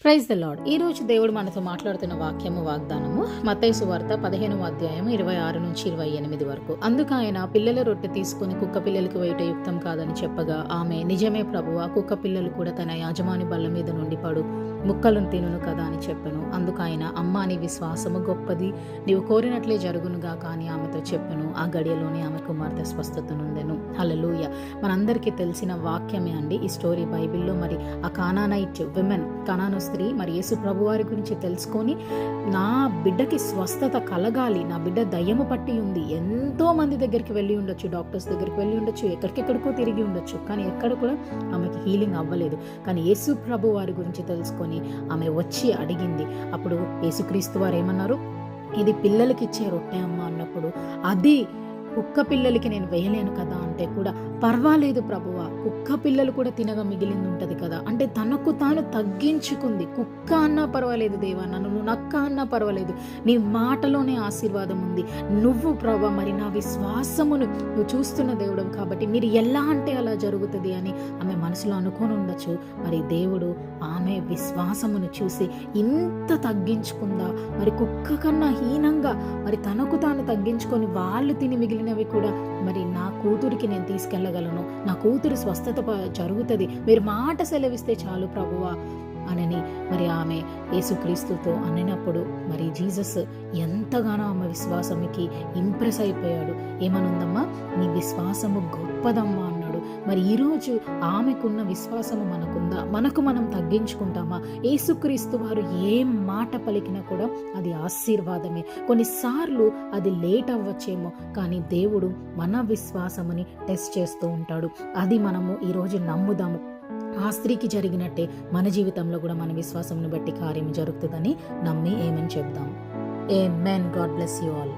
Praise the lord. ఈ రోజు దేవుడు మనతో మాట్లాడుతున్న వాగ్దానము మత్తయి సువార్త 15వ అధ్యాయం 26 నుంచి 28 వరకు. అందుకు ఆయన, పిల్లల రొట్టె తీసుకుని కుక్క పిల్లలకి వేయట యుక్తం కాదని చెప్పగా, ఆమె, నిజమే ప్రభువా, కుక్క పిల్లలు కూడా తన యాజమాని బల్ల మీద నుండి పడు ముక్కలను తినును కదా అని చెప్పెను. అందుకు ఆయన, అమ్మా, నీ విశ్వాసము గొప్పది, నీవు కోరినట్లే జరుగునుగా కానీ ఆమెతో చెప్పెను. ఆ గడియలోనే ఆమె కుమార్తె స్వస్థత నొందెను. హల్లెలూయా. మనందరికీ తెలిసిన వాక్యమే అండి ఈ స్టోరీ బైబిల్లో. మరి ఆ కానానైట్ విమెన్, కానాను స్త్రీ మరి యేసు ప్రభు వారి గురించి తెలుసుకొని, నా బిడ్డకి స్వస్థత కలగాలి, నా బిడ్డ దయ్యము పట్టి ఉంది, ఎంతో మంది దగ్గరికి వెళ్ళి ఉండొచ్చు, డాక్టర్స్ దగ్గరికి వెళ్ళి ఉండొచ్చు, ఎక్కడికెక్కడికో తిరిగి ఉండొచ్చు, కానీ ఎక్కడ కూడా ఆమెకి హీలింగ్ అవ్వలేదు. కానీ యేసు ప్రభు వారి గురించి తెలుసుకొని ఆమె వచ్చి అడిగింది. అప్పుడు యేసుక్రీస్తు వారు ఏమన్నారు? ఇది పిల్లలకి ఇచ్చే రొట్టె అమ్మ అన్నప్పుడు, అది కుక్క పిల్లలకి నేను వేయలేను కదా అంటే కూడా, పర్వాలేదు ప్రభువా, కుక్క పిల్లలు కూడా తినగా మిగిలింది ఉంటుంది కదా అంటే తనకు తాను తగ్గించుకుంది. కుక్క అన్నా పర్వాలేదు దేవా, నన్ను నక్క అన్నా పర్వాలేదు, నీ మాటలోనే ఆశీర్వాదం ఉంది, నువ్వు ప్రభా మరి నా విశ్వాసమును నువ్వు చూస్తున్న దేవుడు కాబట్టి మీరు ఎలా అంటే అలా జరుగుతుంది అని ఆమె మనసులో అనుకొని ఉండొచ్చు. మరి దేవుడు ఆమె విశ్వాసమును చూసి ఇంత తగ్గించుకుందా, మరి కుక్క కన్నా హీనంగా మరి తనకు తాను తగ్గించుకొని వాళ్ళు తిని మిగిలినవి కూడా మరి నా కూతురికి నేను తీసుకెళ్ళగలను, నా కూతురు స్వస్థత జరుగుతుంది, మీరు మాట సెలవిస్తే చాలు ప్రభువా అనని మరి ఆమె యేసుక్రీస్తుతో అనినప్పుడు మరి జీసస్ ఎంతగానో ఆమె విశ్వాసముకి ఇంప్రెస్ అయిపోయాడు. ఏమనుందమ్మా, నీ విశ్వాసము గొప్పదమ్మా అన్నాడు. మరి ఈరోజు ఆమెకున్న విశ్వాసము మనకుందా? మనకు మనం తగ్గించుకుంటామా? యేసుక్రీస్తు వారు ఏం మాట పలికినా కూడా అది ఆశీర్వాదమే. కొన్నిసార్లు అది లేట్ అవ్వచ్చేమో, కానీ దేవుడు మన విశ్వాసముని టెస్ట్ చేస్తూ ఉంటాడు. అది మనము ఈరోజు నమ్ముదాము. ఆ స్త్రీకి జరిగినట్టే మన జీవితంలో కూడా మన విశ్వాసమును బట్టి కార్యం జరుగుతుందని నమ్మి ఏమని చెప్దాం. Amen. God bless you all.